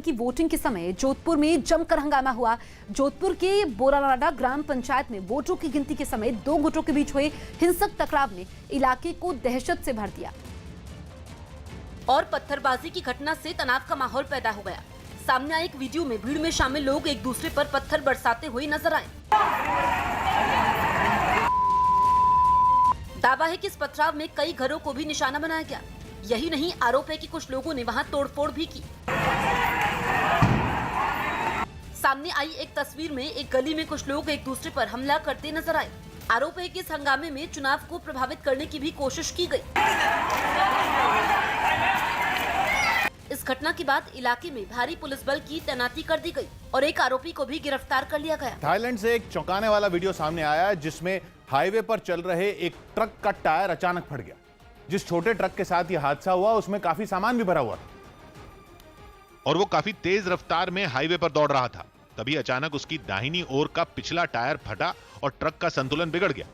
की वोटिंग के समय जोधपुर में जमकर हंगामा हुआ। जोधपुर के बोरानाडा ग्राम पंचायत में वोटों की गिनती के समय दो गुटों के बीच हुए हिंसक टकराव ने इलाके को दहशत से भर दिया और पत्थरबाजी की घटना से तनाव का माहौल पैदा हो गया। सामने आए एक वीडियो में भीड़ में शामिल लोग एक दूसरे पर पत्थर बरसाते हुए नजर आए। दावा है कि इस पथराव में कई घरों को भी निशाना बनाया गया। यही नहीं, आरोप है कि कुछ लोगों ने वहां तोड़फोड़ भी की। सामने आई एक तस्वीर में एक गली में कुछ लोग एक दूसरे पर हमला करते नजर आए। आरोप है कि इस हंगामे में चुनाव को प्रभावित करने की भी कोशिश की गई। इस घटना के बाद इलाके में भारी पुलिस बल की तैनाती कर दी गई और एक आरोपी को भी गिरफ्तार कर लिया गया। थाईलैंड से एक चौंकाने वाला वीडियो सामने आया जिसमें हाईवे पर चल रहे एक ट्रक का टायर अचानक फट गया। जिस छोटे ट्रक के साथ यह हादसा हुआ उसमें काफी सामान भी भरा हुआ था और वो काफी तेज रफ्तार में हाईवे पर दौड़ रहा था। तभी अचानक उसकी दाहिनी ओर का पिछला टायर फटा और ट्रक का संतुलन बिगड़ गया।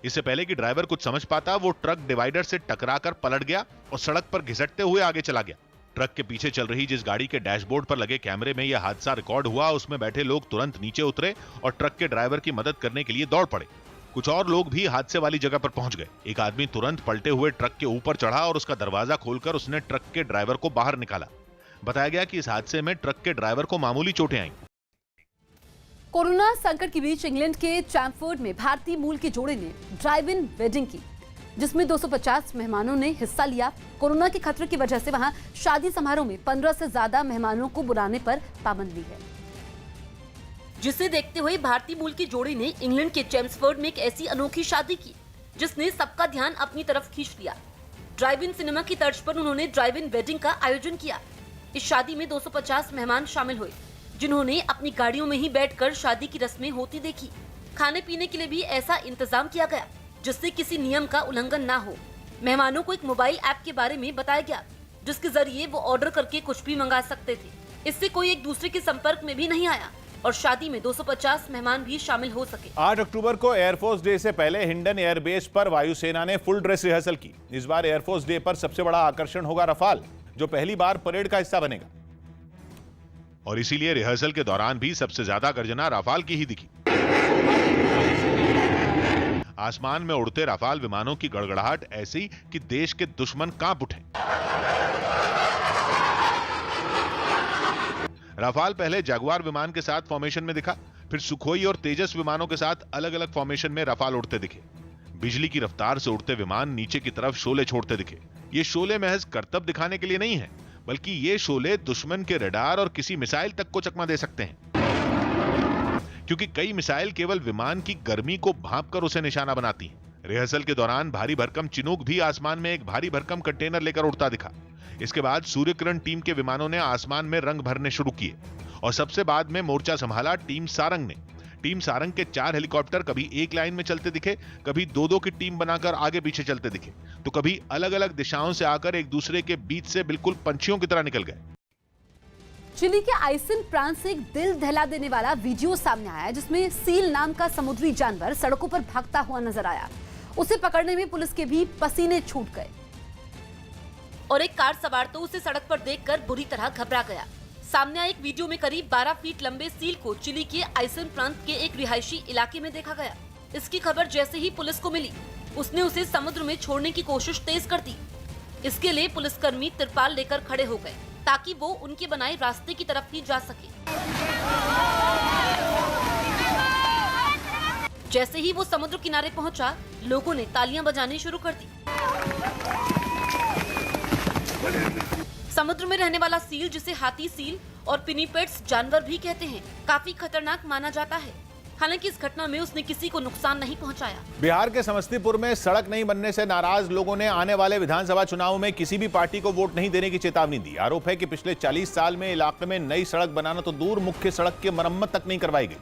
इससे पहले कि ड्राइवर कुछ समझ पाता, वो ट्रक डिवाइडर से टकराकर पलट गया और सड़क पर घिसटते हुए आगे चला गया। ट्रक के पीछे चल रही जिस गाड़ी के डैशबोर्ड पर लगे कैमरे में यह हादसा रिकॉर्ड हुआ, उसमें बैठे लोग तुरंत नीचे उतरे और ट्रक के ड्राइवर की मदद करने के लिए दौड़ पड़े। कुछ और लोग भी हादसे वाली जगह पर पहुंच गए। एक आदमी तुरंत पलटे हुए ट्रक के ऊपर चढ़ा और उसका दरवाजा खोलकर उसने ट्रक के ड्राइवर को बाहर निकाला। बताया गया कि इस हादसे में ट्रक के ड्राइवर को मामूली चोटें आईं। कोरोना संकट के बीच इंग्लैंड के चैम्पफोर्ड में भारतीय मूल के जोड़े ने ड्राइव इन वेडिंग की, जिसमें 250 मेहमानों ने हिस्सा लिया। कोरोना के खतरे की वजह से वहां शादी समारोह में 15 से ज्यादा मेहमानों को बुलाने पर पाबंदी है, जिसे देखते हुए भारतीय मूल की जोड़ी ने इंग्लैंड के चैम्पफोर्ड में एक ऐसी अनोखी शादी की जिसने सबका ध्यान अपनी तरफ खींच लिया। ड्राइव इन सिनेमा की तर्ज पर उन्होंने ड्राइव इन वेडिंग का आयोजन किया। इस शादी में 250 मेहमान शामिल हुए, जिन्होंने अपनी गाड़ियों में ही बैठकर शादी की रस्में होती देखी। खाने पीने के लिए भी ऐसा इंतजाम किया गया जिससे किसी नियम का उल्लंघन ना हो। मेहमानों को एक मोबाइल ऐप के बारे में बताया गया, जिसके जरिए वो ऑर्डर करके कुछ भी मंगा सकते थे। इससे कोई एक दूसरे के संपर्क में भी नहीं आया और शादी में 250 मेहमान भी शामिल हो सके। 8 अक्टूबर को एयरफोर्स डे से पहले हिंडन एयरबेस पर वायुसेना ने फुल ड्रेस रिहर्सल की। इस बार एयरफोर्स डे पर सबसे बड़ा आकर्षण होगा रफाल, जो पहली बार परेड का हिस्सा बनेगा और इसीलिए रिहर्सल के दौरान भी सबसे ज्यादा गर्जना रफाल की ही दिखी। आसमान में उड़ते रफाल विमानों की गड़गड़ाहट ऐसी कि देश के दुश्मन कांप उठे। रफाल पहले जगुआर विमान के साथ फॉर्मेशन में दिखा, फिर सुखोई और तेजस विमानों के साथ अलग अलग फॉर्मेशन में रफाल उड़ते दिखे। बिजली की रफ्तार से उड़ते विमान नीचे की तरफ शोले छोड़ते दिखे। ये शोले महज करतब दिखाने के लिए नहीं है, बल्कि ये शोले दुश्मन के रडार और किसी मिसाइल तक को चकमा दे सकते हैं, क्योंकि कई मिसाइल केवल विमान की गर्मी को भांपकर उसे निशाना बनाती हैं। रिहर्सल के दौरान भारी भरकम चिनूक भी आसमान में एक भारी भरकम कंटेनर लेकर उड़ता दिखा। इसके बाद सूर्यकिरण टीम के विमानों ने आसमान में रंग भरने शुरू किए और सबसे बाद में मोर्चा संभाला टीम सारंग ने। टीम सारंग के 4 हेलीकॉप्टर कभी एक लाइन में चलते दिखे, कभी 2-2 की टीम बनाकर आगे पीछे चलते दिखे, तो कभी अलग अलग दिशाओं से आकर एक दूसरे के बीच से बिल्कुल पंछियों की तरह निकल गए। चिली के आइसन प्रांत से एक दिल दहला देने वाला वीडियो सामने आया, जिसमें सील नाम का समुद्री जानवर सड़कों पर भागता हुआ नजर आया। उसे पकड़ने में पुलिस के भी पसीने छूट गए और एक कार सवार तो उसे सड़क पर देखकर बुरी तरह घबरा गया। सामने आए एक वीडियो में करीब 12 फीट लंबे सील को चिली के आइसन प्रांत के एक रिहायशी इलाके में देखा गया। इसकी खबर जैसे ही पुलिस को मिली, उसने उसे समुद्र में छोड़ने की कोशिश तेज कर दी। इसके लिए पुलिसकर्मी तिरपाल लेकर खड़े हो गए ताकि वो उनके बनाए रास्ते की तरफ ही जा सके। जैसे ही वो समुद्र किनारे पहुंचा, लोगों ने तालियां बजानी शुरू कर दी। समुद्र में रहने वाला सील, जिसे हाथी सील और पिनीपेट्स जानवर भी कहते हैं, काफी खतरनाक माना जाता है। हालांकि इस घटना में उसने किसी को नुकसान नहीं पहुंचाया। बिहार के समस्तीपुर में सड़क नहीं बनने से नाराज लोगों ने आने वाले विधानसभा चुनाव में किसी भी पार्टी को वोट नहीं देने की चेतावनी दी। आरोप है कि पिछले 40 साल में इलाके में नई सड़क बनाना तो दूर, मुख्य सड़क की मरम्मत तक नहीं करवाई गई,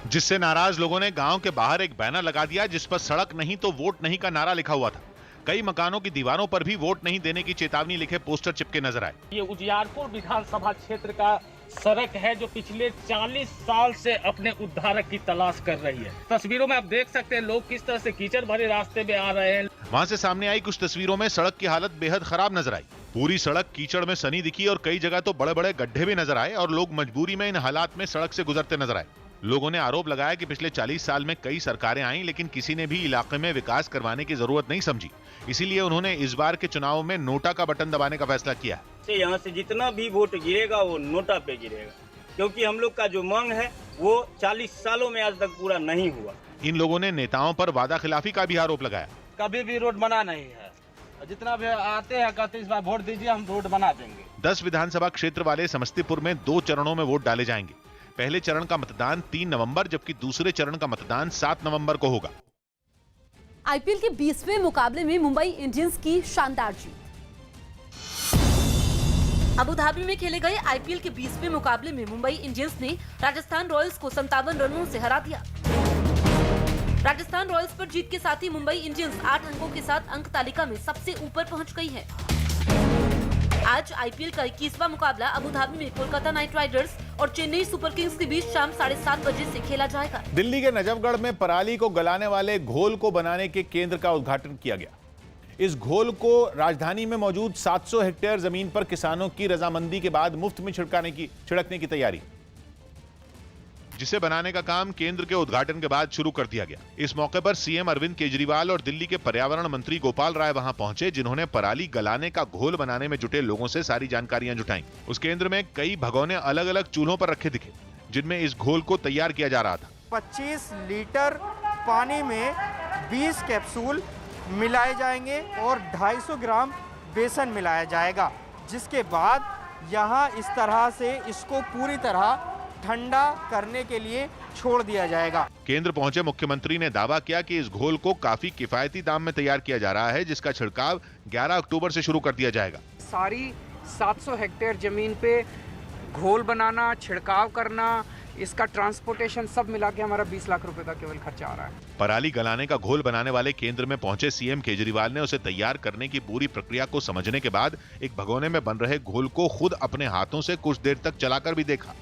जिससे नाराज लोगों ने गांव के बाहर एक बैनर लगा दिया जिस पर सड़क नहीं तो वोट नहीं का नारा लिखा हुआ था। कई मकानों की दीवारों पर भी वोट नहीं देने की चेतावनी लिखे पोस्टर चिपके नजर आए। ये उजियारपुर विधानसभा क्षेत्र का सड़क है जो पिछले 40 साल से अपने उद्धारक की तलाश कर रही है। तस्वीरों में आप देख सकते हैं लोग किस तरह से कीचड़ भरे रास्ते में आ रहे हैं। वहां से सामने आई कुछ तस्वीरों में सड़क की हालत बेहद खराब नजर आई। पूरी सड़क कीचड़ में सनी दिखी और कई जगह तो बड़े बड़े गड्ढे भी नजर आए और लोग मजबूरी में इन हालात में सड़क से गुजरते नजर आए। लोगों ने आरोप लगाया कि पिछले 40 साल में कई सरकारें आईं, लेकिन किसी ने भी इलाके में विकास करवाने की जरूरत नहीं समझी। इसीलिए उन्होंने इस बार के चुनाव में नोटा का बटन दबाने का फैसला किया। यहाँ से जितना भी वोट गिरेगा वो नोटा पे गिरेगा, क्योंकि हम लोग का जो मांग है वो 40 सालों में आज तक पूरा नहीं हुआ। इन लोगों ने नेताओं पर वादा खिलाफी का भी आरोप लगाया। कभी भी रोड बना नहीं है, जितना भी आते हैं कहते इस बार वोट दीजिए, हम रोड बना देंगे। 10 विधानसभा क्षेत्र वाले समस्तीपुर में 2 चरणों में वोट डाले जाएंगे। पहले चरण का मतदान 3 नवंबर जबकि दूसरे चरण का मतदान 7 नवंबर को होगा। आईपीएल के 20वें मुकाबले में मुंबई इंडियंस की शानदार जीत। अबू धाबी में खेले गए आईपीएल के 20वें मुकाबले में मुंबई इंडियंस ने राजस्थान रॉयल्स को 57 रनों से हरा दिया। राजस्थान रॉयल्स पर जीत के साथ ही मुंबई इंडियंस 8 अंकों के साथ अंक तालिका में सबसे ऊपर पहुंच गई है। आज आईपीएल का 21वां मुकाबला अबू धाबी में कोलकाता नाइट राइडर्स और चेन्नई सुपर किंग्स के बीच शाम 7:30 बजे से खेला जाएगा। दिल्ली के नजफगढ़ में पराली को गलाने वाले घोल को बनाने के केंद्र का उद्घाटन किया गया। इस घोल को राजधानी में मौजूद 700 हेक्टेयर जमीन पर किसानों की रजामंदी के बाद मुफ्त में छिड़कने की तैयारी, जिसे बनाने का काम केंद्र के उद्घाटन के बाद शुरू कर दिया गया। इस मौके पर सीएम अरविंद केजरीवाल और दिल्ली के पर्यावरण मंत्री गोपाल राय वहां पहुंचे, जिन्होंने पराली गलाने का घोल बनाने में जुटे लोगों से सारी जानकारियां जुटाई। उस केंद्र में कई भगोने अलग अलग चूल्हों पर रखे दिखे, जिनमें इस घोल को तैयार किया जा रहा था। 25 लीटर पानी में 20 कैप्सूल मिलाए जाएंगे और 250 ग्राम बेसन मिलाया जाएगा, जिसके बाद यहाँ इस तरह से इसको पूरी तरह ठंडा करने के लिए छोड़ दिया जाएगा। केंद्र पहुंचे मुख्यमंत्री ने दावा किया कि इस घोल को काफी किफायती दाम में तैयार किया जा रहा है, जिसका छिड़काव 11 अक्टूबर से शुरू कर दिया जाएगा। सारी 700 हेक्टेयर जमीन पे घोल बनाना, छिड़काव करना, इसका ट्रांसपोर्टेशन सब मिला के हमारा 20 लाख रुपए का केवल खर्चा आ रहा है। पराली गलाने का घोल बनाने वाले केंद्र में पहुंचे सीएम केजरीवाल ने उसे तैयार करने की पूरी प्रक्रिया को समझने के बाद एक भगोने में बन रहे घोल को खुद अपने हाथों से कुछ देर तक चलाकर भी देखा।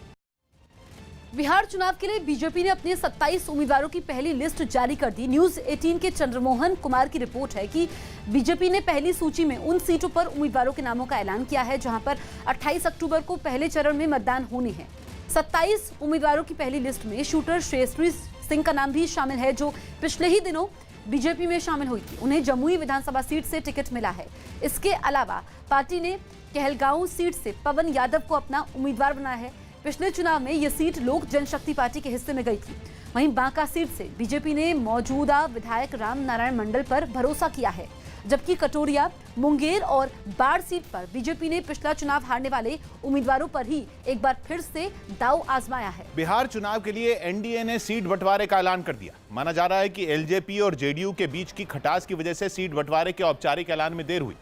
बिहार चुनाव के लिए बीजेपी ने अपने 27 उम्मीदवारों की पहली लिस्ट जारी कर दी। न्यूज 18 के चंद्रमोहन कुमार की रिपोर्ट है कि बीजेपी ने पहली सूची में उन सीटों पर उम्मीदवारों के नामों का ऐलान किया है जहां पर 28 अक्टूबर को पहले चरण में मतदान होने हैं। 27 उम्मीदवारों की पहली लिस्ट में शूटर श्रेयसी सिंह का नाम भी शामिल है, जो पिछले ही दिनों बीजेपी में शामिल हुई थी। उन्हें जमुई विधानसभा सीट से टिकट मिला है। इसके अलावा पार्टी ने कहलगांव सीट से पवन यादव को अपना उम्मीदवार बनाया है। पिछले चुनाव में यह सीट लोक जनशक्ति पार्टी के हिस्से में गई थी। वहीं बांका सीट से बीजेपी ने मौजूदा विधायक राम नारायण मंडल पर भरोसा किया है, जबकि कटोरिया, मुंगेर और बाढ़ सीट पर बीजेपी ने पिछला चुनाव हारने वाले उम्मीदवारों पर ही एक बार फिर से दांव आजमाया है। बिहार चुनाव के लिए एनडीए ने सीट बंटवारे का ऐलान कर दिया। माना जा रहा है कि एलजेपी और जेडीयू के बीच की खटास की वजह से सीट बंटवारे के औपचारिक ऐलान में देर हुई,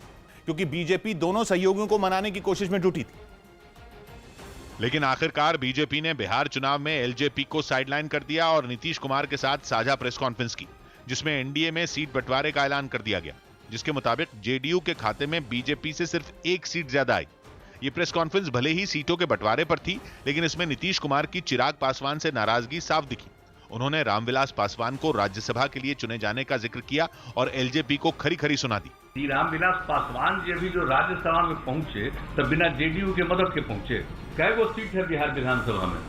क्योंकि बीजेपी दोनों सहयोगियों को मनाने की कोशिश में जुटी थी। लेकिन आखिरकार बीजेपी ने बिहार चुनाव में एलजेपी को साइडलाइन कर दिया और नीतीश कुमार के साथ साझा प्रेस कॉन्फ्रेंस की, जिसमें एनडीए में सीट बंटवारे का ऐलान कर दिया गया, जिसके मुताबिक जेडीयू के खाते में बीजेपी से सिर्फ 1 सीट ज्यादा आई। ये प्रेस कॉन्फ्रेंस भले ही सीटों के बंटवारे पर थी, लेकिन इसमें नीतीश कुमार की चिराग पासवान से नाराजगी साफ दिखी। उन्होंने रामविलास पासवान को राज्यसभा के लिए चुने जाने का जिक्र किया और एलजेपी को खरी खरी सुना दी। रामविलास पासवान जी अभी जो राज्यसभा में पहुंचे तब बिना जेडीयू के मदद के पहुंचे। कै गो सीट है बिहार विधानसभा में?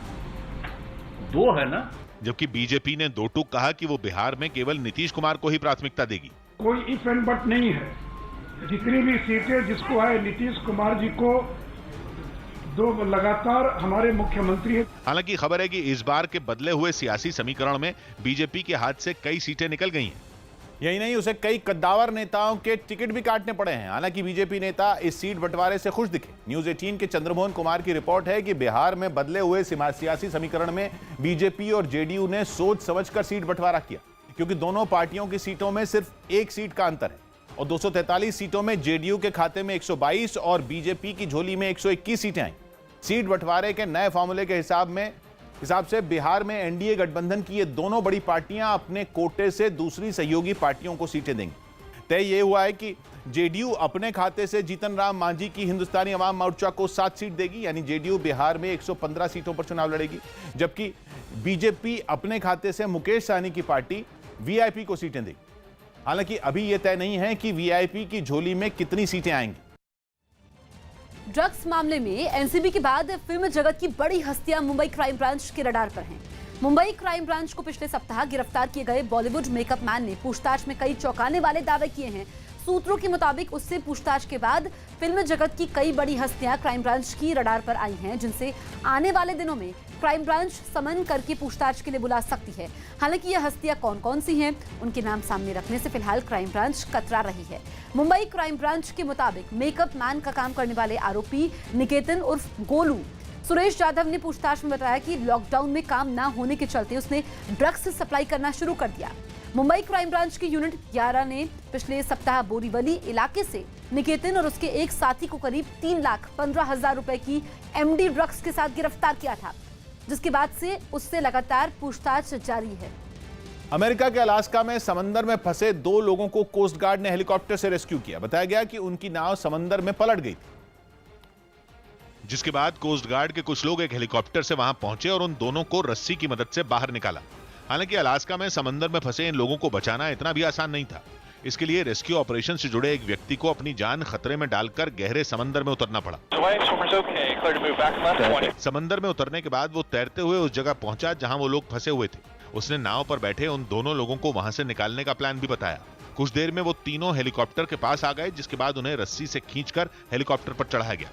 2 है ना। जबकि बीजेपी ने दो टूक कहा कि वो बिहार में केवल नीतीश कुमार को ही प्राथमिकता देगी। कोई इफ एंड बट नहीं है। जितनी भी सीटें जिसको है नीतीश कुमार जी को 2 लगातार हमारे मुख्यमंत्री है। हालांकि खबर है कि इस बार के बदले हुए सियासी समीकरण में बीजेपी के हाथ से कई सीटें निकल गई हैं। यही नहीं, उसे कई कद्दावर नेताओं के टिकट भी काटने पड़े हैं। हालांकि बीजेपी नेता इस सीट बंटवारे से खुश दिखे। न्यूज 18 के चंद्रमोहन कुमार की रिपोर्ट है कि बिहार में बदले हुए सियासी समीकरण में बीजेपी और जेडीयू ने सोच समझकर सीट बंटवारा किया, क्योंकि दोनों पार्टियों की सीटों में सिर्फ 1 सीट का अंतर है और 243 सीटों में जेडीयू के खाते में 122 और बीजेपी की झोली में 121 सीटें आई। सीट बंटवारे के नए फॉर्मूले के हिसाब से बिहार में एनडीए गठबंधन की ये दोनों बड़ी पार्टियां अपने कोटे से दूसरी सहयोगी पार्टियों को सीटें देंगी। तय ये हुआ है कि जेडीयू अपने खाते से जीतन राम मांझी की हिंदुस्तानी अवाम मोर्चा को 7 सीट देगी, यानी जेडीयू बिहार में 115 सीटों पर चुनाव लड़ेगी, जबकि बीजेपी अपने खाते से मुकेश सहनी की पार्टी वीआईपी को सीटें देगी। हालांकि अभी यह तय नहीं है कि वीआईपी की झोली में कितनी सीटें आएंगी। ड्रग्स मामले में एनसीबी के बाद फिल्म जगत की बड़ी हस्तियां मुंबई क्राइम ब्रांच के रडार पर हैं। मुंबई क्राइम ब्रांच को पिछले सप्ताह गिरफ्तार किए गए बॉलीवुड मेकअप मैन ने पूछताछ में कई चौंकाने वाले दावे किए हैं। सूत्रों के मुताबिक उससे पूछताछ के बाद फिल्म जगत की कई बड़ी हस्तियां क्राइम ब्रांच की रडार पर आई हैं, जिनसे आने वाले दिनों में क्राइम ब्रांच समन करके पूछताछ के लिए बुला सकती है। हालांकि ये हस्तियां कौन कौन सी हैं, उनके नाम सामने रखने से फिलहाल क्राइम ब्रांच कतरा रही है। मुंबई क्राइम ब्रांच के मुताबिक मेकअप मैन का काम करने वाले आरोपी निकेतन उर्फ गोलू सुरेश यादव ने पूछताछ में बताया कि लॉकडाउन में काम न होने के चलते उसने ड्रग्स सप्लाई करना शुरू कर दिया। मुंबई क्राइम ब्रांच की यूनिट 11 ने पिछले सप्ताह बोरीवली इलाके से निकेतन और उसके एक साथी को करीब 3,15,000 रुपए की एमडी ड्रग्स के साथ गिरफ्तार किया था, जिसके बाद से उससे लगातार पूछताछ जारी है। अमेरिका के अलास्का में समंदर में फंसे 2 लोगों को कोस्ट गार्ड ने हेलीकॉप्टर से रेस्क्यू किया। बताया गया कि उनकी नाव समंदर में पलट गई थी, जिसके बाद कोस्ट गार्ड के कुछ लोग एक हेलीकॉप्टर से वहां पहुंचे और उन दोनों को रस्सी की मदद से बाहर निकाला। हालांकि अलास्का में समंदर में फंसे इन लोगों को बचाना इतना भी आसान नहीं था। इसके लिए रेस्क्यू ऑपरेशन से जुड़े एक व्यक्ति को अपनी जान खतरे में डालकर गहरे समंदर में उतरना पड़ा। समंदर में उतरने के बाद वो तैरते हुए उस जगह पहुंचा जहां वो लोग फंसे हुए थे। उसने नाव पर बैठे उन दोनों लोगों को वहां से निकालने का प्लान भी बताया। कुछ देर में वो तीनों हेलीकॉप्टर के पास आ गए, जिसके बाद उन्हें रस्सी से खींचकर हेलीकॉप्टर पर चढ़ाया गया।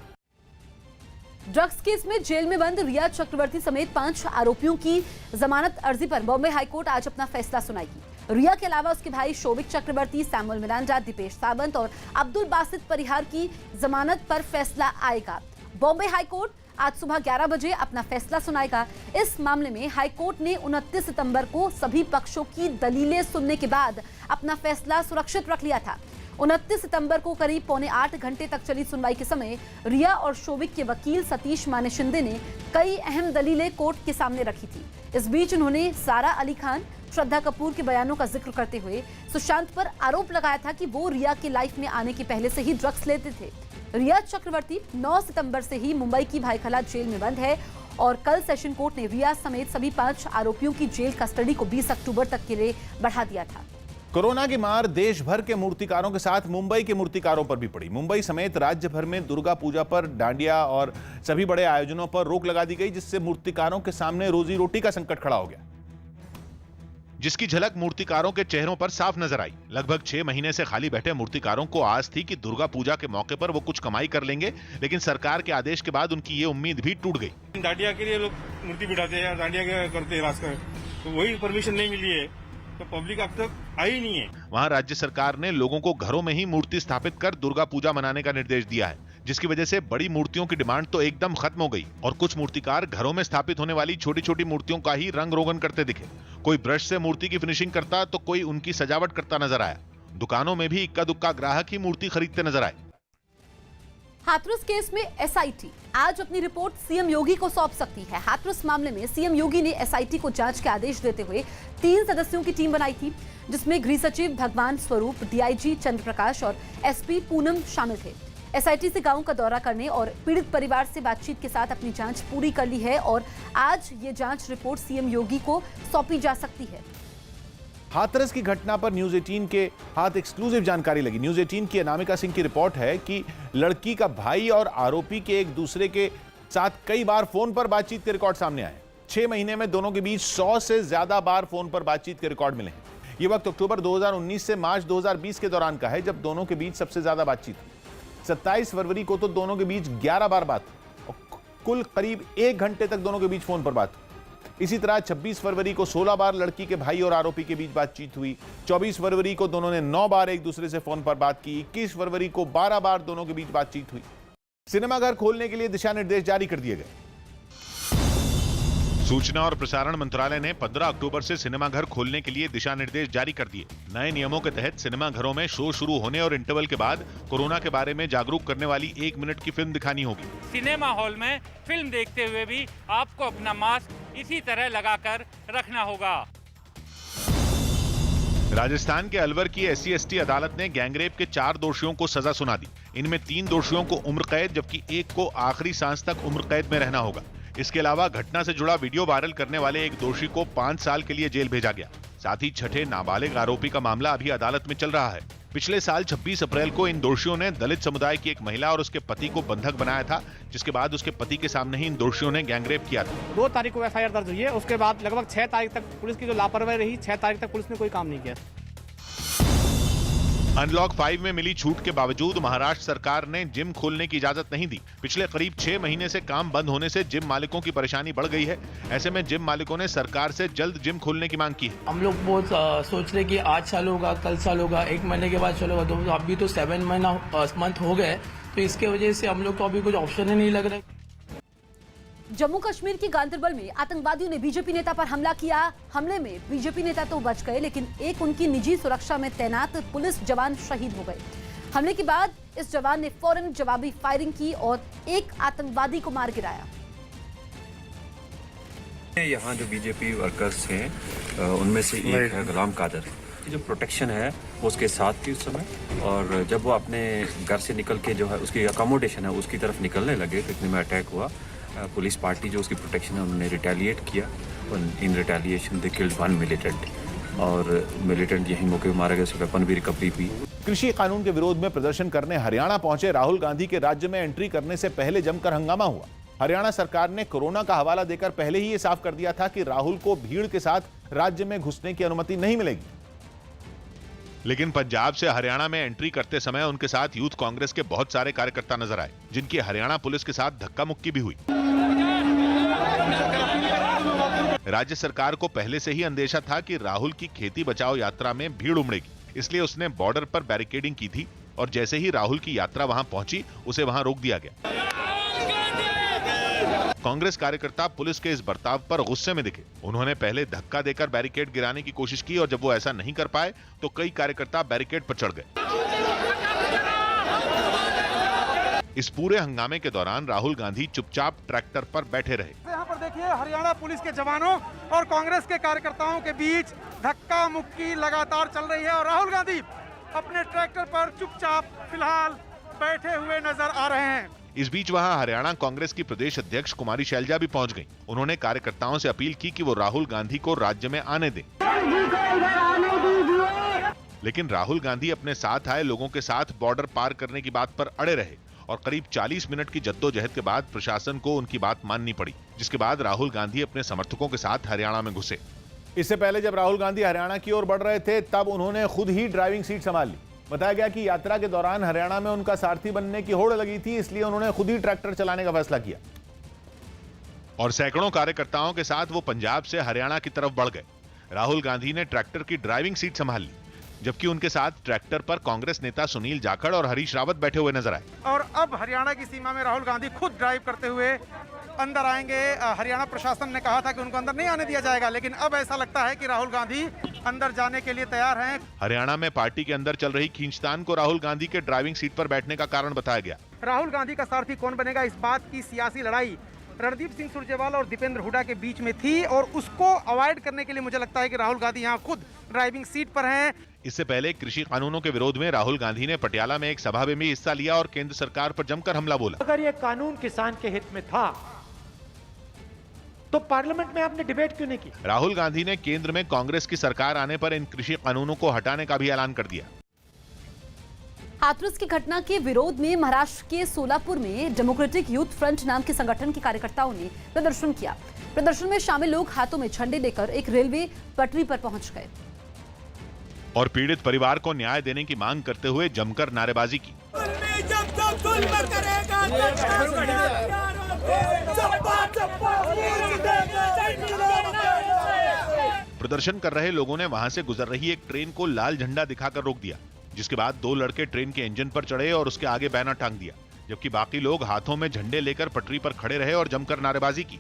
ड्रग्स केस में जेल में बंद रिया चक्रवर्ती समेत 5 आरोपियों की जमानत अर्जी पर बॉम्बे हाईकोर्ट आज अपना फैसला सुनाएगी। रिया के अलावा उसके भाई शोभिक चक्रवर्ती, सैमुअल मिरांडा, दीपेश सावंत और अब्दुल बासित परिहार की जमानत पर फैसला आएगा। बॉम्बे हाईकोर्ट आज सुबह 11 बजे अपना फैसला सुनाएगा। इस मामले में हाईकोर्ट ने 29 सितंबर को सभी पक्षों की दलीलें सुनने के बाद अपना फैसला सुरक्षित रख लिया था। 29 सितंबर को करीब 7.25 घंटे तक चली सुनवाई के समय रिया और शोभिक के वकील सतीश माने शिंदे ने कई अहम दलीलें कोर्ट के सामने रखी थी। इस बीच उन्होंने सारा अली खान, श्रद्धा कपूर के बयानों का जिक्र करते हुए सुशांत पर आरोप लगाया था कि वो रिया की लाइफ में आने के पहले से ही ड्रग्स लेते थे। रिया चक्रवर्ती 9 सितंबर से ही मुंबई की भाईखला जेल में बंद है और कल सेशन कोर्ट ने रिया समेत सभी 5 आरोपियों की जेल कस्टडी को 20 अक्टूबर तक के लिए बढ़ा दिया था। कोरोना की मार देश भर के मूर्तिकारों के साथ मुंबई के मूर्तिकारों पर भी पड़ी। मुंबई समेत राज्य भर में दुर्गा पूजा पर, डांडिया और सभी बड़े आयोजनों पर रोक लगा दी गई, जिससे मूर्तिकारों के सामने रोजी रोटी का संकट खड़ा हो गया, जिसकी झलक मूर्तिकारों के चेहरों पर साफ नजर आई। लगभग 6 महीने से खाली बैठे मूर्तिकारों को आस थी कि दुर्गा पूजा के मौके पर वो कुछ कमाई कर लेंगे, लेकिन सरकार के आदेश के बाद उनकी ये उम्मीद भी टूट गई। डांडिया के लिए लोग मूर्ति बिठाते हैं, डांडिया करते हैं, रास्ता तो वही परमिशन नहीं मिली है, तो पब्लिक अब तक आई नहीं है। वहां राज्य सरकार ने लोगों को घरों में ही मूर्ति स्थापित कर दुर्गा पूजा मनाने का निर्देश दिया है, जिसकी वजह से बड़ी मूर्तियों की डिमांड तो एकदम खत्म हो गई और कुछ मूर्तिकार घरों में स्थापित होने वाली छोटी छोटी मूर्तियों का ही रंग रोगन करते दिखे। कोई ब्रश से मूर्ति की फिनिशिंग करता तो कोई उनकी सजावट करता नजर आया। दुकानों में भी इक्का दुक्का ग्राहक ही मूर्ति खरीदते नजर आए। हाथरस केस में एसआईटी आज अपनी रिपोर्ट सीएम योगी को सौंप सकती है। हाथरस मामले में सीएम योगी ने एसआईटी को जांच के आदेश देते हुए 3 सदस्यों की टीम बनाई थी, जिसमें गृह सचिव भगवान स्वरूप, डीआईजी चंद्र प्रकाश और एसपी पूनम शामिल थे। एसआईटी से गांव का दौरा करने और पीड़ित परिवार से बातचीत के साथ अपनी जांच पूरी कर ली है और आज ये जांच रिपोर्ट सीएम योगी को सौंपी जा सकती है। हाथरस की घटना पर न्यूज 18 के हाथ एक्सक्लूसिव जानकारी लगी। न्यूज 18 की अनामिका सिंह की रिपोर्ट है कि लड़की का भाई और आरोपी के एक दूसरे के साथ कई बार फोन पर बातचीत के रिकॉर्ड सामने आए। 6 महीने में दोनों के बीच 100 से ज्यादा बार फोन पर बातचीत के रिकॉर्ड मिले हैं। ये वक्त अक्टूबर 2019 से मार्च 2020 के दौरान का है, जब दोनों के बीच सबसे ज्यादा बातचीत हुई। 27 फरवरी को तो दोनों के बीच 11 बार बात और कुल करीब 1 घंटे तक दोनों के बीच फोन पर बात हुई। इसी तरह 26 फरवरी को 16 बार लड़की के भाई और आरोपी के बीच बातचीत हुई। 24 फरवरी को दोनों ने 9 बार एक दूसरे से फोन पर बात की। 21 फरवरी को 12 बार दोनों के बीच बातचीत हुई। सिनेमाघर खोलने के लिए दिशा निर्देश जारी कर दिए गए। सूचना और प्रसारण मंत्रालय ने 15 अक्टूबर से सिनेमाघर खोलने के लिए दिशा निर्देश जारी कर दिए। नए नियमों के तहत सिनेमाघरों में शो शुरू होने और इंटरवल के बाद कोरोना के बारे में जागरूक करने वाली 1 मिनट की फिल्म दिखानी होगी। सिनेमा हॉल में फिल्म देखते हुए भी आपको अपना मास्क इसी तरह लगाकर रखना होगा। राजस्थान के अलवर की SC/ST अदालत ने गैंगरेप के 4 दोषियों को सजा सुना दी। इनमें 3 दोषियों को उम्र कैद, जबकि 1 को आखिरी सांस तक उम्र कैद में रहना होगा। इसके अलावा घटना से जुड़ा वीडियो वायरल करने वाले एक दोषी को 5 साल के लिए जेल भेजा गया। साथ ही छठे नाबालिग आरोपी का मामला अभी अदालत में चल रहा है। पिछले साल 26 अप्रैल को इन दोषियों ने दलित समुदाय की एक महिला और उसके पति को बंधक बनाया था, जिसके बाद उसके पति के सामने ही इन दोषियों ने गैंगरेप किया था। 2 तारीख को एफआईआर दर्ज हुई है। उसके बाद लगभग 6 तारीख तक पुलिस की जो लापरवाही रही, 6 तारीख तक पुलिस ने कोई काम नहीं किया। अनलॉक 5 में मिली छूट के बावजूद महाराष्ट्र सरकार ने जिम खोलने की इजाजत नहीं दी। पिछले करीब 6 महीने से काम बंद होने से जिम मालिकों की परेशानी बढ़ गई है। ऐसे में जिम मालिकों ने सरकार से जल्द जिम खोलने की मांग की है। हम लोग बहुत सोच रहे कि आज चालू होगा, कल चालू होगा, 1 महीने के बाद चालू होगा, तो अभी तो 7 मंथ हो गए, तो इसके वजह से हम लोग को अभी कुछ ऑप्शन ही नहीं लग रहा। जम्मू कश्मीर की गांदरबल में आतंकवादियों ने बीजेपी नेता पर हमला किया। हमले में बीजेपी नेता तो बच गए, लेकिन एक उनकी निजी सुरक्षा में तैनात पुलिस जवान शहीद हो गए। हमले के बाद इस जवान ने फौरन जवाबी फायरिंग की और एक आतंकवादी को मार गिराया। यहाँ जो बीजेपी वर्कर्स हैं उनमें से एक है गुलाम कादर, जो प्रोटेक्शन है वो उसके साथ थी उस समय, और जब वो अपने घर से निकल के जो है उसकी अकोमोडेशन है उसकी तरफ निकलने लगे तो इतने में अटैक हुआ। पुलिस पार्टी जो उसकी प्रोटेक्शन है उन्होंने रिटेलिएट किया। इन रिटेलिएशन दे किल्ड 1 मिलिटेंट, और मिलिटेंट यही मौके पर मारा गया, उसकी वेपन भी रिकवरी हुई। कृषि कानून के विरोध में प्रदर्शन करने हरियाणा पहुंचे राहुल गांधी के राज्य में एंट्री करने से पहले जमकर हंगामा हुआ। हरियाणा सरकार ने कोरोना का हवाला देकर पहले ही ये साफ कर दिया था कि राहुल को भीड़ के साथ राज्य में घुसने की अनुमति नहीं मिलेगी। लेकिन पंजाब से हरियाणा में एंट्री करते समय उनके साथ यूथ कांग्रेस के बहुत सारे कार्यकर्ता नजर आए, जिनकी हरियाणा पुलिस के साथ धक्का मुक्की भी हुई। राज्य सरकार को पहले से ही अंदेशा था कि राहुल की खेती बचाओ यात्रा में भीड़ उमड़ेगी, इसलिए उसने बॉर्डर पर बैरिकेडिंग की थी, और जैसे ही राहुल की यात्रा वहां पहुंची उसे वहां रोक दिया गया। कांग्रेस कार्यकर्ता पुलिस के इस बर्ताव पर गुस्से में दिखे। उन्होंने पहले धक्का देकर बैरिकेड गिराने की कोशिश की, और जब वो ऐसा नहीं कर पाए तो कई कार्यकर्ता बैरिकेड पर चढ़ गए। इस पूरे हंगामे के दौरान राहुल गांधी चुपचाप ट्रैक्टर पर बैठे रहे। यहाँ पर देखिए हरियाणा पुलिस के जवानों और कांग्रेस के कार्यकर्ताओं के बीच धक्का मुक्की लगातार चल रही है, और राहुल गांधी अपने ट्रैक्टर पर चुपचाप फिलहाल बैठे हुए नजर आ रहे हैं। इस बीच वहां हरियाणा कांग्रेस की प्रदेश अध्यक्ष कुमारी शैलजा भी पहुंच गईं। उन्होंने कार्यकर्ताओं से अपील की कि वो राहुल गांधी को राज्य में आने दें। लेकिन राहुल गांधी अपने साथ आए लोगों के साथ बॉर्डर पार करने की बात पर अड़े रहे, और करीब 40 मिनट की जद्दोजहद के बाद प्रशासन को उनकी बात माननी पड़ी, जिसके बाद राहुल गांधी अपने समर्थकों के साथ हरियाणा में घुसे। इससे पहले जब राहुल गांधी हरियाणा की ओर बढ़ रहे थे तब उन्होंने खुद ही ड्राइविंग सीट संभाल ली। बताया गया कि यात्रा के दौरान हरियाणा में उनका सारथी बनने की होड़ लगी थी, इसलिए उन्होंने खुद ही ट्रैक्टर चलाने का फैसला किया। और सैकड़ों कार्यकर्ताओं के साथ वो पंजाब से हरियाणा की तरफ बढ़ गए। राहुल गांधी ने ट्रैक्टर की ड्राइविंग सीट संभाल ली, जबकि उनके साथ ट्रैक्टर पर कांग्रेस नेता सुनील जाखड़ और हरीश रावत बैठे हुए नजर आए। और अब हरियाणा की सीमा में राहुल गांधी खुद ड्राइव करते हुए अंदर आएंगे। हरियाणा प्रशासन ने कहा था कि उनको अंदर नहीं आने दिया जाएगा, लेकिन अब ऐसा लगता है कि राहुल गांधी अंदर जाने के लिए तैयार हैं। हरियाणा में पार्टी के अंदर चल रही खींचतान को राहुल गांधी के ड्राइविंग सीट पर बैठने का कारण बताया गया। राहुल गांधी का सारथी कौन बनेगा, इस बात की सियासी लड़ाई रणदीप सिंह सुरजेवाला और दीपेंद्र हुड्डा के बीच में थी, और उसको अवॉइड करने के लिए मुझे लगता है कि राहुल गांधी यहाँ खुद ड्राइविंग सीट पर हैं। इससे पहले कृषि कानूनों के विरोध में राहुल गांधी ने पटियाला में एक सभा में भी हिस्सा लिया और केंद्र सरकार पर जमकर हमला बोला। अगर ये कानून किसान के हित में था तो पार्लियामेंट में आपने डिबेट क्यों नहीं की? राहुल गांधी ने केंद्र में कांग्रेस की सरकार आने पर इन कृषि कानूनों को हटाने का भी ऐलान कर दिया। हाथरस की घटना के विरोध में महाराष्ट्र के सोलापुर में डेमोक्रेटिक यूथ फ्रंट नाम के संगठन के कार्यकर्ताओं ने प्रदर्शन किया। प्रदर्शन में शामिल लोग हाथों में झंडे लेकर एक रेलवे पटरी पर पहुंच गए और पीड़ित परिवार को न्याय देने की मांग करते हुए जमकर नारेबाजी की। प्रदर्शन कर रहे लोगों ने वहां से गुजर रही एक ट्रेन को लाल झंडा दिखाकर रोक दिया, जिसके बाद 2 लड़के ट्रेन के इंजन पर चढ़े और उसके आगे बैनर टांग दिया, जबकि बाकी लोग हाथों में झंडे लेकर पटरी पर खड़े रहे और जमकर नारेबाजी की।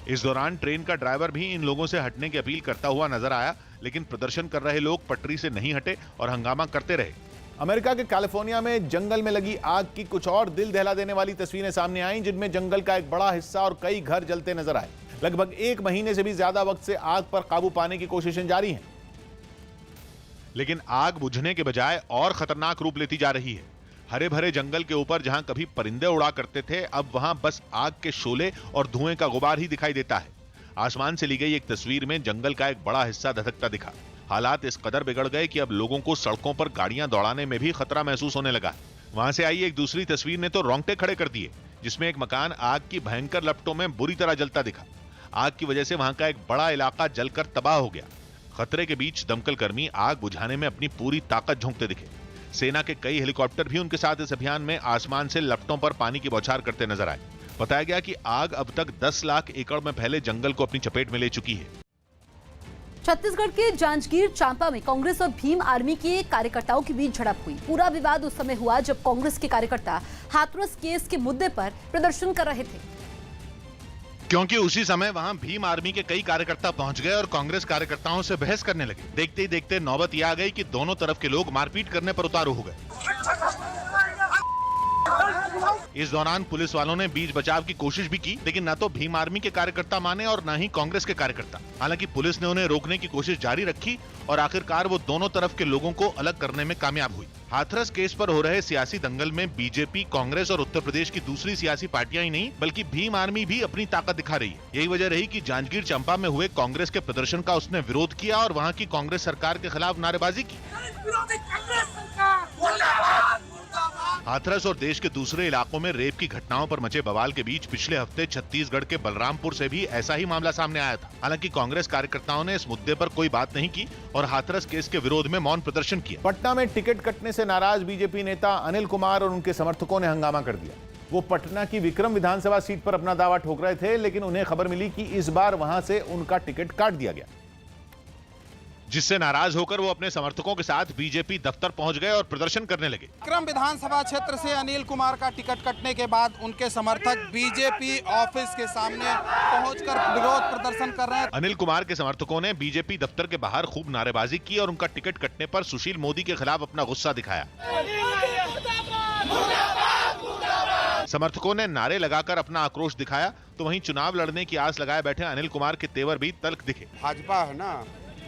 इस दौरान ट्रेन का ड्राइवर भी इन लोगों से हटने की अपील करता हुआ नजर आया, लेकिन प्रदर्शन कर रहे लोग पटरी से नहीं हटे और हंगामा करते रहे। अमेरिका के कैलिफोर्निया में जंगल में लगी आग की कुछ और दिल दहला देने वाली तस्वीरें सामने आईं, जिनमें जंगल का एक बड़ा हिस्सा और कई घर जलते नजर आए। लगभग 1 महीने से भी ज्यादा वक्त से आग पर काबू पाने की कोशिशें जारी हैं, लेकिन आग बुझने के बजाय और खतरनाक रूप लेती जा रही है। हरे भरे जंगल के ऊपर जहां कभी परिंदे उड़ा करते थे, अब वहां बस आग के शोले और धुएं का गुबार ही दिखाई देता है। आसमान से ली गई एक तस्वीर में जंगल का एक बड़ा हिस्सा धधकता दिखा। हालात इस कदर बिगड़ गए कि अब लोगों को सड़कों पर गाड़ियां दौड़ाने में भी खतरा महसूस होने लगा। वहां से आई एक दूसरी तस्वीर ने तो रोंगटे खड़े कर दिए, जिसमें एक मकान आग की भयंकर लपटों में बुरी तरह जलता दिखा। आग की वजह से वहां का एक बड़ा इलाका जलकर तबाह हो गया। खतरे के बीच दमकल कर्मी आग बुझाने में अपनी पूरी ताकत झोंकते दिखे। सेना के कई हेलीकॉप्टर भी उनके साथ इस अभियान में आसमान से लपटों पर पानी की बौछार करते नजर आए। बताया गया कि आग अब तक 10 लाख एकड़ में फैले जंगल को अपनी चपेट में ले चुकी है। छत्तीसगढ़ के जांजगीर चांपा में कांग्रेस और भीम आर्मी के कार्यकर्ताओं के बीच झड़प हुई। पूरा विवाद उस समय हुआ जब कांग्रेस के कार्यकर्ता हाथरस केस के मुद्दे पर प्रदर्शन कर रहे थे, क्योंकि उसी समय वहां भीम आर्मी के कई कार्यकर्ता पहुंच गए और कांग्रेस कार्यकर्ताओं से बहस करने लगे। देखते ही देखते नौबत यह आ गई कि दोनों तरफ के लोग मारपीट करने पर उतारू हो गए। इस दौरान पुलिस वालों ने बीच बचाव की कोशिश भी की, लेकिन न तो भीम आर्मी के कार्यकर्ता माने और न ही कांग्रेस के कार्यकर्ता। हालांकि पुलिस ने उन्हें रोकने की कोशिश जारी रखी और आखिरकार वो दोनों तरफ के लोगों को अलग करने में कामयाब हुई। हाथरस केस पर हो रहे सियासी दंगल में बीजेपी, कांग्रेस और उत्तर प्रदेश की दूसरी सियासी पार्टियां ही नहीं बल्कि भीम आर्मी भी अपनी ताकत दिखा रही है। यही वजह रही कि जांजगीर चांपा में हुए कांग्रेस के प्रदर्शन का उसने विरोध किया और वहां की कांग्रेस सरकार के खिलाफ नारेबाजी की। हाथरस और देश के दूसरे इलाकों में रेप की घटनाओं पर मचे बवाल के बीच पिछले हफ्ते छत्तीसगढ़ के बलरामपुर से भी ऐसा ही मामला सामने आया था। हालांकि कांग्रेस कार्यकर्ताओं ने इस मुद्दे पर कोई बात नहीं की और हाथरस केस के विरोध में मौन प्रदर्शन किया। पटना में टिकट कटने से नाराज बीजेपी नेता अनिल कुमार और उनके समर्थकों ने हंगामा कर दिया। वो पटना की विक्रम विधानसभा सीट पर अपना दावा ठोक रहे थे, लेकिन उन्हें खबर मिली कि इस बार वहां से उनका टिकट काट दिया गया, जिससे नाराज होकर वो अपने समर्थकों के साथ बीजेपी दफ्तर पहुंच गए और प्रदर्शन करने लगे। विक्रम विधानसभा क्षेत्र से अनिल कुमार का टिकट कटने के बाद उनके समर्थक बीजेपी ऑफिस के सामने पहुंचकर विरोध प्रदर्शन कर रहे हैं। अनिल कुमार के समर्थकों ने बीजेपी दफ्तर के बाहर खूब नारेबाजी की और उनका टिकट कटने पर सुशील मोदी के खिलाफ अपना गुस्सा दिखाया। समर्थकों ने नारे लगाकर अपना आक्रोश दिखाया, तो वहीं चुनाव लड़ने की आस लगाए बैठे अनिल कुमार के तेवर भी तल्ख दिखे। भाजपा है ना,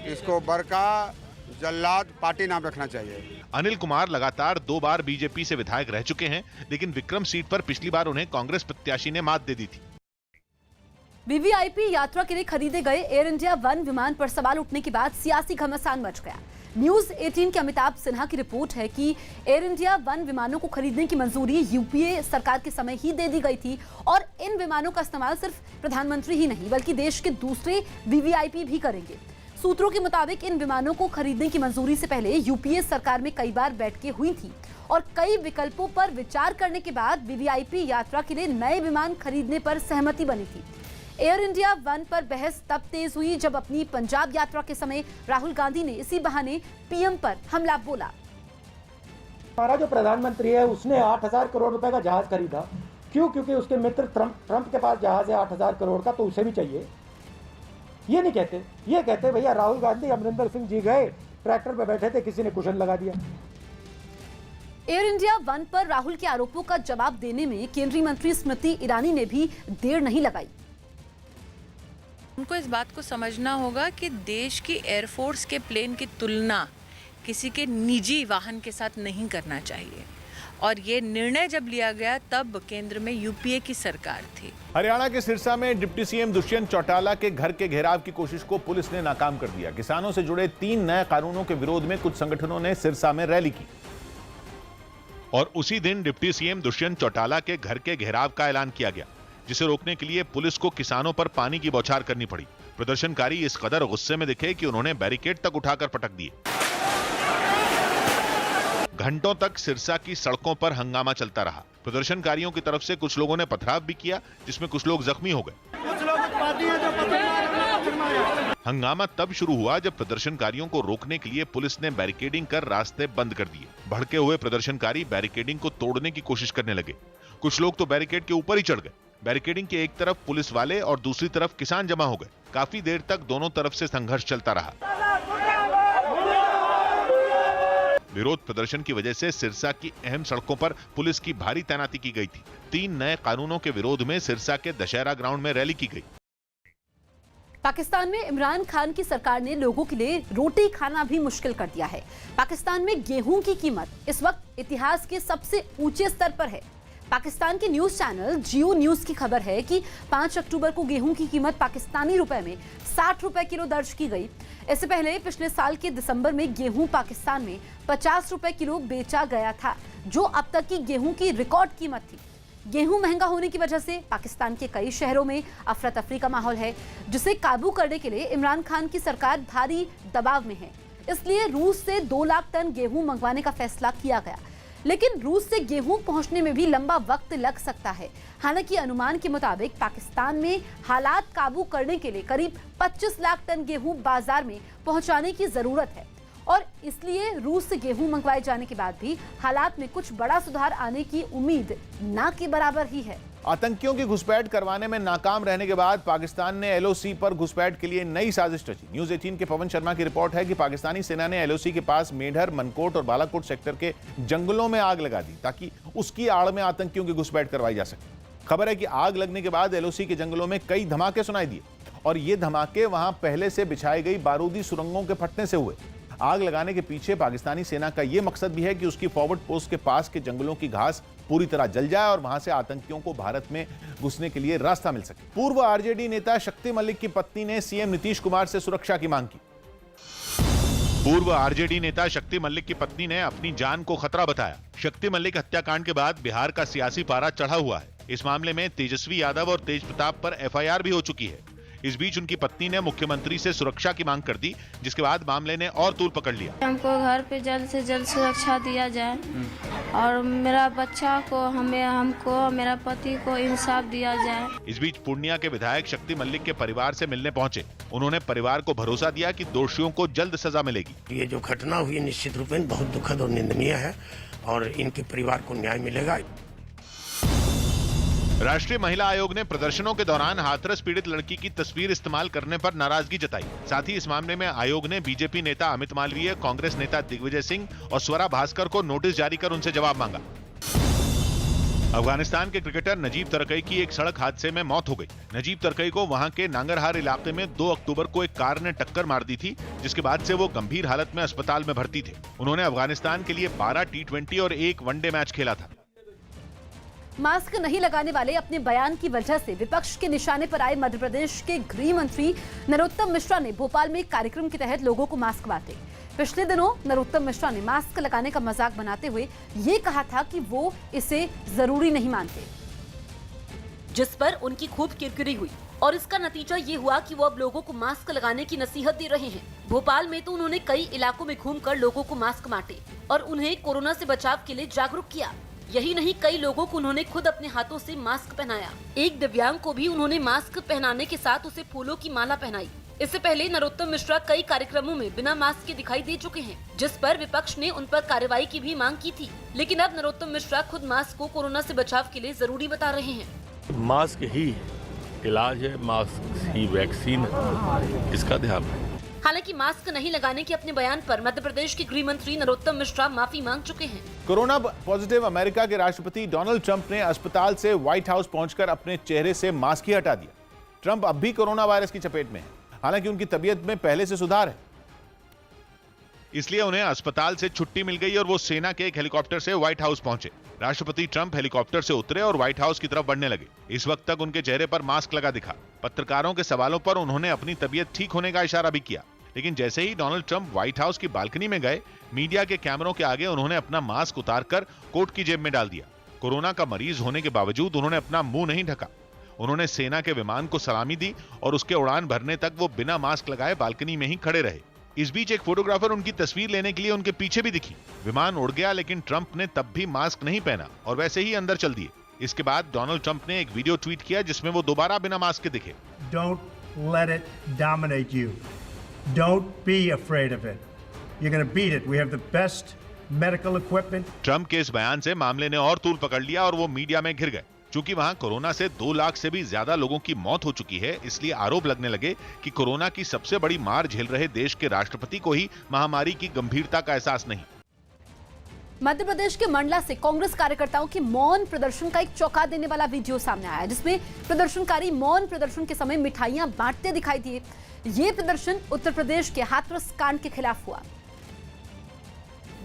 इसको बड़का जल्लाद पार्टी नाम रखना चाहिए। अनिल कुमार लगातार 2 बार बीजेपी से विधायक रह चुके हैं, लेकिन विक्रम सीट पर पिछली बार उन्हें कांग्रेस प्रत्याशी ने मात दे दी थी। वीवीआईपी यात्रा के लिए खरीदे गए एयर इंडिया 1 विमान पर सवाल उठने के बाद सियासी घमासान मच गया। न्यूज 18 के अमिताभ सिन्हा की रिपोर्ट है कि एयर इंडिया 1 विमानों को खरीदने की मंजूरी यूपीए सरकार के समय ही दे दी गई थी और इन विमानों का इस्तेमाल सिर्फ प्रधानमंत्री ही नहीं बल्कि देश के दूसरे वीवीआईपी भी करेंगे। सूत्रों के मुताबिक इन विमानों को खरीदने की मंजूरी से पहले यूपीए सरकार में कई बार बैठकें हुई थी और कई विकल्पों पर विचार करने के बाद वीवीआईपी यात्रा के लिए नए विमान खरीदने पर सहमति बनी थी। एयर इंडिया 1 पर बहस तब तेज हुई जब अपनी पंजाब यात्रा के समय राहुल गांधी ने इसी बहाने पीएम पर हमला बोला। हमारा जो प्रधानमंत्री है उसने 8,000 करोड़ रुपए का जहाज खरीदा। क्यों? क्योंकि उसके मित्र ट्रंप के पास जहाज है 8,000 करोड़ का, तो उसे भी चाहिए। ये नहीं कहते, ये कहते भैया राहुल गांधी अमरिंदर सिंह जी गए, ट्रैक्टर पे बैठे थे, किसी ने कुशन लगा दिया। एयर इंडिया 1 पर राहुल के आरोपों का जवाब देने में केंद्रीय मंत्री स्मृति ईरानी ने भी देर नहीं लगाई। उनको इस बात को समझना होगा कि देश की एयरफोर्स के प्लेन की तुलना किसी के निजी वाहन के साथ नहीं करना चाहिए और ये निर्णय जब लिया गया तब केंद्र में यूपीए की सरकार थी। हरियाणा के सिरसा में डिप्टी सीएम दुष्यंत चौटाला के घर के घेराव की कोशिश को पुलिस ने नाकाम कर दिया। किसानों से जुड़े 3 नए कानूनों के विरोध में कुछ संगठनों ने सिरसा में रैली की और उसी दिन डिप्टी सीएम दुष्यंत चौटाला के घर के घेराव का ऐलान किया गया, जिसे रोकने के लिए पुलिस को किसानों पर पानी की बौछार करनी पड़ी। प्रदर्शनकारी इस कदर गुस्से में दिखे कि उन्होंने बैरिकेड तक उठाकर पटक दिए। घंटों तक सिरसा की सड़कों पर हंगामा चलता रहा। प्रदर्शनकारियों की तरफ से कुछ लोगों ने पथराव भी किया, जिसमें कुछ लोग जख्मी हो गए। हंगामा तब शुरू हुआ जब प्रदर्शनकारियों को रोकने के लिए पुलिस ने बैरिकेडिंग कर रास्ते बंद कर दिए। भड़के हुए प्रदर्शनकारी बैरिकेडिंग को तोड़ने की कोशिश करने लगे। कुछ लोग तो बैरिकेड के ऊपर ही चढ़ गए। बैरिकेडिंग के एक तरफ पुलिस वाले और दूसरी तरफ किसान जमा हो गए। काफी देर तक दोनों तरफ से संघर्ष चलता रहा। विरोध प्रदर्शन की वजह से सिरसा की अहम सड़कों पर पुलिस की भारी तैनाती की गई थी। 3 नए कानूनों के विरोध में सिरसा के दशहरा ग्राउंड में रैली की गई। पाकिस्तान में इमरान खान की सरकार ने लोगों के लिए रोटी खाना भी मुश्किल कर दिया है। पाकिस्तान में गेहूं की कीमत इस वक्त इतिहास के सबसे ऊंचे स्तर पर है। पाकिस्तान के न्यूज चैनल जियो न्यूज की खबर है कि 5 अक्टूबर को गेहूं की कीमत पाकिस्तानी रुपए में 60 रुपए किलो दर्ज की गई। इससे पहले पिछले साल के दिसंबर में गेहूं पाकिस्तान में 50 रुपए किलो बेचा गया था, जो अब तक की गेहूं की रिकॉर्ड कीमत थी। गेहूं महंगा होने की वजह से पाकिस्तान के कई शहरों में अफरा तफरी का माहौल है, जिसे काबू करने के लिए इमरान खान की सरकार भारी दबाव में है। इसलिए रूस से 2 लाख टन गेहूं मंगवाने का फैसला किया गया, लेकिन रूस से गेहूं पहुंचने में भी लंबा वक्त लग सकता है। हालांकि अनुमान के मुताबिक पाकिस्तान में हालात काबू करने के लिए करीब 25 लाख टन गेहूं बाजार में पहुंचाने की जरूरत है और इसलिए रूस से गेहूं मंगवाए जाने के बाद भी हालात में कुछ बड़ा सुधार आने की उम्मीद ना के बराबर ही है। आतंकियों की घुसपैठ करवाने में नाकाम रहने के बाद पाकिस्तान ने एलओसी पर घुसपैठ के लिए नई साजिश रची। न्यूज 18 के पवन शर्मा की रिपोर्ट है कि पाकिस्तानी सेना ने एलओसी के पास मेढर, मनकोट और बालाकोट सेक्टर के जंगलों में आग लगा दी ताकि उसकी आड़ में आतंकियों की घुसपैठ करवाई जा सके। खबर है कि आग लगने के बाद एलओसी के जंगलों में कई धमाके सुनाई दिए और ये धमाके वहां पहले से बिछाई गई बारूदी सुरंगों के फटने से हुए। आग लगाने के पीछे पाकिस्तानी सेना का यह मकसद भी है कि उसकी फॉरवर्ड पोस्ट के पास के जंगलों की घास पूरी तरह जल जाए और वहां से आतंकियों को भारत में घुसने के लिए रास्ता मिल सके। पूर्व आरजेडी नेता शक्ति मलिक की पत्नी ने सीएम नीतीश कुमार से सुरक्षा की मांग की। पूर्व आरजेडी नेता शक्ति मलिक की पत्नी ने अपनी जान को खतरा बताया। शक्ति मलिक हत्याकांड के बाद बिहार का सियासी पारा चढ़ा हुआ है। इस मामले में तेजस्वी यादव और तेज प्रताप पर एफआईआर भी हो चुकी है। इस बीच उनकी पत्नी ने मुख्यमंत्री से सुरक्षा की मांग कर दी, जिसके बाद मामले ने और तूल पकड़ लिया। हमको घर पे जल्द से जल्द सुरक्षा दिया जाए और मेरा बच्चा को, हमको, मेरा पति को इंसाफ दिया जाए। इस बीच पूर्णिया के विधायक शक्ति मलिक के परिवार से मिलने पहुंचे। उन्होंने परिवार को भरोसा दिया कि दोषियों को जल्द सजा मिलेगी। ये जो घटना हुई निश्चित रूप में बहुत दुखद और निंदनीय है और इनके परिवार को न्याय मिलेगा। राष्ट्रीय महिला आयोग ने प्रदर्शनों के दौरान हाथरस पीड़ित लड़की की तस्वीर इस्तेमाल करने पर नाराजगी जताई। साथ ही इस मामले में आयोग ने बीजेपी नेता अमित मालवीय, कांग्रेस नेता दिग्विजय सिंह और स्वरा भास्कर को नोटिस जारी कर उनसे जवाब मांगा। अफगानिस्तान के क्रिकेटर नजीब तरकई की एक सड़क हादसे में मौत हो गई। नजीब तरकई को वहां के नांगरहार इलाके में 2 अक्टूबर को एक कार ने टक्कर मार दी थी, जिसके बाद से वो गंभीर हालत में अस्पताल में भर्ती थे। उन्होंने अफगानिस्तान के लिए 12 T20 और 1 वनडे मैच खेला था। मास्क नहीं लगाने वाले अपने बयान की वजह से विपक्ष के निशाने पर आए मध्य प्रदेश के गृह मंत्री नरोत्तम मिश्रा ने भोपाल में एक कार्यक्रम के तहत लोगों को मास्क बांटे। पिछले दिनों नरोत्तम मिश्रा ने मास्क लगाने का मजाक बनाते हुए ये कहा था कि वो इसे जरूरी नहीं मानते, जिस पर उनकी खूब किरकिरी हुई और इसका नतीजा ये हुआ कि वो अब लोगों को मास्क लगाने की नसीहत दे रहे हैं। भोपाल में तो उन्होंने कई इलाकों में घूमकर लोगों को मास्क बांटे और उन्हें कोरोना से बचाव के लिए जागरूक किया। यही नहीं, कई लोगों को उन्होंने खुद अपने हाथों से मास्क पहनाया। एक दिव्यांग को भी उन्होंने मास्क पहनाने के साथ उसे फूलों की माला पहनाई। इससे पहले नरोत्तम मिश्रा कई कार्यक्रमों में बिना मास्क के दिखाई दे चुके हैं, जिस पर विपक्ष ने उन पर कार्रवाई की भी मांग की थी। लेकिन अब नरोत्तम मिश्रा खुद मास्क को कोरोना से बचाव के लिए जरूरी बता रहे हैं। मास्क ही इलाज है, मास्क ही वैक्सीन है, इसका ध्यान है। हालांकि मास्क नहीं लगाने के अपने बयान पर मध्य प्रदेश के गृह मंत्री नरोत्तम मिश्रा माफी मांग चुके हैं। कोरोना पॉजिटिव अमेरिका के राष्ट्रपति डोनाल्ड ट्रंप ने अस्पताल से व्हाइट हाउस पहुंचकर अपने चेहरे से मास्क ही हटा दिया। ट्रंप अब भी कोरोना वायरस की चपेट में है, हालांकि उनकी तबीयत में पहले से सुधार है। इसलिए उन्हें अस्पताल से छुट्टी मिल गई और वो सेना के एक हेलीकॉप्टर से व्हाइट हाउस पहुंचे। राष्ट्रपति ट्रंप हेलीकॉप्टर से उतरे और व्हाइट हाउस की तरफ बढ़ने लगे। इस वक्त तक उनके चेहरे पर मास्क लगा दिखा। पत्रकारों के सवालों पर उन्होंने अपनी तबीयत ठीक होने का इशारा भी किया। लेकिन जैसे ही डोनाल्ड ट्रंप व्हाइट हाउस की बालकनी में गए, मीडिया के कैमरों के आगे उन्होंने अपना मास्क उतारकर कोट की जेब में डाल दिया। कोरोना का मरीज होने के बावजूद उन्होंने अपना मुंह नहीं ढका। उन्होंने सेना के विमान को सलामी दी और उसके उड़ान भरने तक वो बिना मास्क लगाए बालकनी में ही खड़े रहे। इस बीच एक फोटोग्राफर उनकी तस्वीर लेने के लिए उनके पीछे भी दिखी। विमान उड़ गया, लेकिन ट्रंप ने तब भी मास्क नहीं पहना और वैसे ही अंदर चल दिए। इसके बाद डोनाल्ड ट्रंप ने एक वीडियो ट्वीट किया जिसमें वो दोबारा बिना मास्क के दिखे। Don't let it dominate you. Don't be afraid of it. You're going to beat it. We have the best medical equipment. Trump के इस बयान से मामले ने और तूल पकड़ लिया और वो मीडिया में घिर गए। चूंकि वहां कोरोना से 2 लाख से भी ज्यादा लोगों की मौत हो चुकी है, इसलिए आरोप लगने लगे कि कोरोना की सबसे बड़ी मार झेल रहे देश के राष्ट्रपति को ही महामारी की गंभीरता का एहसास नहीं। मध्य प्रदेश के मंडला से कांग्रेस कार्यकर्ताओं के मौन प्रदर्शन का एक चौंका देने वाला वीडियो सामने आया, जिसमें प्रदर्शनकारी मौन प्रदर्शन के समय मिठाइयां बांटते दिखाई दिए। ये प्रदर्शन उत्तर प्रदेश के हाथरस कांड के खिलाफ हुआ।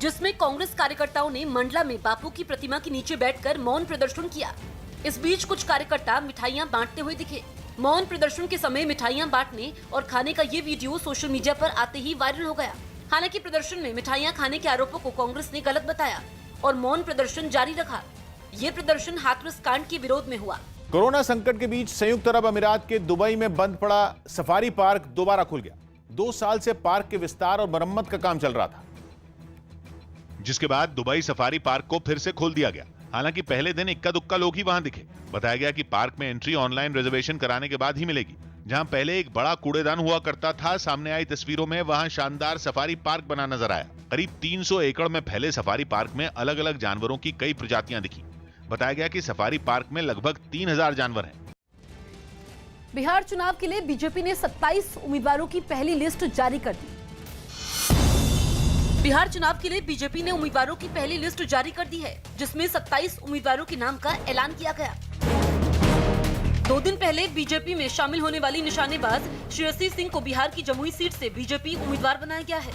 जिसमें कांग्रेस कार्यकर्ताओं ने मंडला में बापू की प्रतिमा के नीचे बैठकर मौन प्रदर्शन किया। इस बीच कुछ कार्यकर्ता मिठाइयां बांटते हुए दिखे। मौन प्रदर्शन के समय मिठाइयां बांटने और खाने का ये वीडियो सोशल मीडिया पर आते ही वायरल हो गया। हालांकि प्रदर्शन में मिठाइयां खाने के आरोपों को कांग्रेस ने गलत बताया और मौन प्रदर्शन जारी रखा। ये प्रदर्शन हाथरस कांड के विरोध में हुआ। कोरोना संकट के बीच संयुक्त अरब अमीरात के दुबई में बंद पड़ा सफारी पार्क दोबारा खुल गया। 2 साल से पार्क के विस्तार और मरम्मत का काम चल रहा था, जिसके बाद दुबई सफारी पार्क को फिर से खोल दिया गया। हालांकि पहले दिन इक्का दुक्का लोग ही वहां दिखे। बताया गया कि पार्क में एंट्री ऑनलाइन रिजर्वेशन कराने के बाद ही मिलेगी। जहां पहले एक बड़ा कूड़ेदान हुआ करता था, सामने आई तस्वीरों में वहां शानदार सफारी पार्क बना नजर आया। करीब 300 एकड़ में फैले सफारी पार्क में अलग अलग जानवरों की कई प्रजातियां दिखी। बताया गया कि सफारी पार्क में लगभग 3000 जानवर हैं। बिहार चुनाव के लिए बीजेपी ने 27 उम्मीदवारों की पहली लिस्ट जारी कर दी। बिहार चुनाव के लिए बीजेपी ने उम्मीदवारों की पहली लिस्ट जारी कर दी है, जिसमें 27 उम्मीदवारों के नाम का ऐलान किया गया। 2 दिन पहले बीजेपी में शामिल होने वाली निशानेबाज श्रेयसी सिंह को बिहार की जमुई सीट से बीजेपी उम्मीदवार बनाया गया है।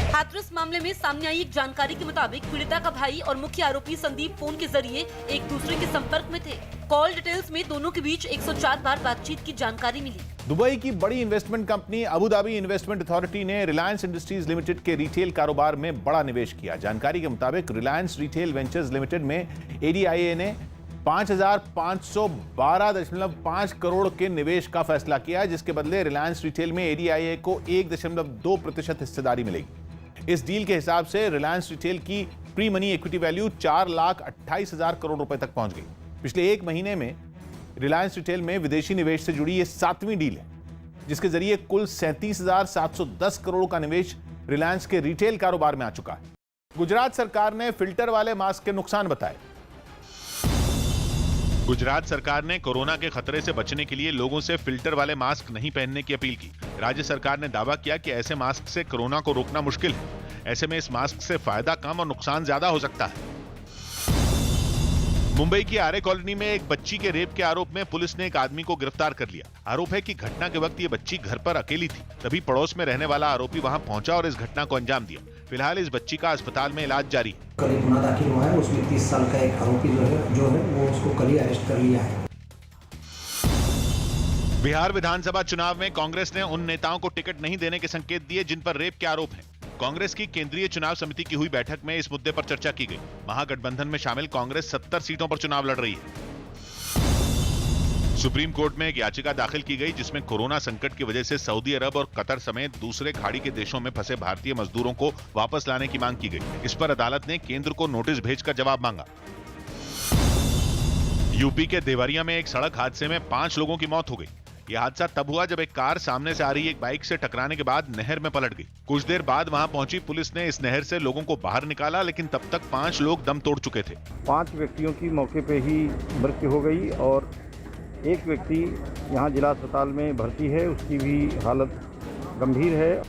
हाथरस मामले में सामने आई एक जानकारी के मुताबिक पीड़िता का भाई और मुख्य आरोपी संदीप फोन के जरिए एक दूसरे के संपर्क में थे। कॉल डिटेल्स में दोनों के बीच 104 बार बातचीत की जानकारी मिली। दुबई की बड़ी investment company Abu Dhabi investment authority ने रिलायंस इंडस्ट्रीज लिमिटेड के रिटेल कारोबार में बड़ा निवेश किया। जानकारी के मुताबिक रिलायंस रिटेल वेंचर्स लिमिटेड में ADIA ने 5512.5 करोड़ के निवेश का फैसला किया, जिसके बदले रिलायंस रिटेल में ADIA को 1.2% हिस्सेदारी मिलेगी। इस डील के हिसाब से रिलायंस रिटेल की pre money equity value 4,28,000 crore रुपए तक पहुंच गई। पिछले 1 महीने में रिलायंस रिटेल में विदेशी निवेश से जुड़ी ये 7वीं डील है, जिसके जरिए कुल 37,710 करोड़ का निवेश रिलायंस के रिटेल कारोबार में आ चुका है। गुजरात सरकार ने फिल्टर वाले मास्क के नुकसान बताए। गुजरात सरकार ने कोरोना के खतरे से बचने के लिए लोगों से फिल्टर वाले मास्क नहीं पहनने की अपील की। राज्य सरकार ने दावा किया कि ऐसे मास्क से कोरोना को रोकना मुश्किल है। ऐसे में इस मास्क से फायदा कम और नुकसान ज्यादा हो सकता है। मुंबई की आरे कॉलोनी में एक बच्ची के रेप के आरोप में पुलिस ने एक आदमी को गिरफ्तार कर लिया। आरोप है कि घटना के वक्त ये बच्ची घर पर अकेली थी, तभी पड़ोस में रहने वाला आरोपी वहां पहुंचा और इस घटना को अंजाम दिया। फिलहाल इस बच्ची का अस्पताल में इलाज जारी है। कल एक गुना दाखिल हुआ है, उसमें 30 साल का एक आरोपी जो है वो उसको कल ही अरेस्ट कर लिया है। बिहार विधानसभा चुनाव में कांग्रेस ने उन नेताओं को टिकट नहीं देने के संकेत दिए जिन पर रेप के आरोप हैं। कांग्रेस की केंद्रीय चुनाव समिति की हुई बैठक में इस मुद्दे पर चर्चा की गई। महागठबंधन में शामिल कांग्रेस 70 सीटों पर चुनाव लड़ रही है। सुप्रीम कोर्ट में एक याचिका दाखिल की गई, जिसमें कोरोना संकट की वजह से सऊदी अरब और कतर समेत दूसरे खाड़ी के देशों में फंसे भारतीय मजदूरों को वापस लाने की मांग की गई। इस पर अदालत ने केंद्र को नोटिस भेजकर जवाब मांगा। यूपी के देवरिया में एक सड़क हादसे में 5 लोगों की मौत हो गई। यह हादसा तब हुआ जब एक कार सामने से आ रही एक बाइक से टकराने के बाद नहर में पलट गई। कुछ देर बाद वहां पहुंची पुलिस ने इस नहर से लोगों को बाहर निकाला, लेकिन तब तक 5 लोग दम तोड़ चुके थे। 5 व्यक्तियों की मौके पे ही मृत्यु हो गई और एक व्यक्ति यहाँ जिला अस्पताल में भर्ती है, उसकी भी हालत गंभीर है।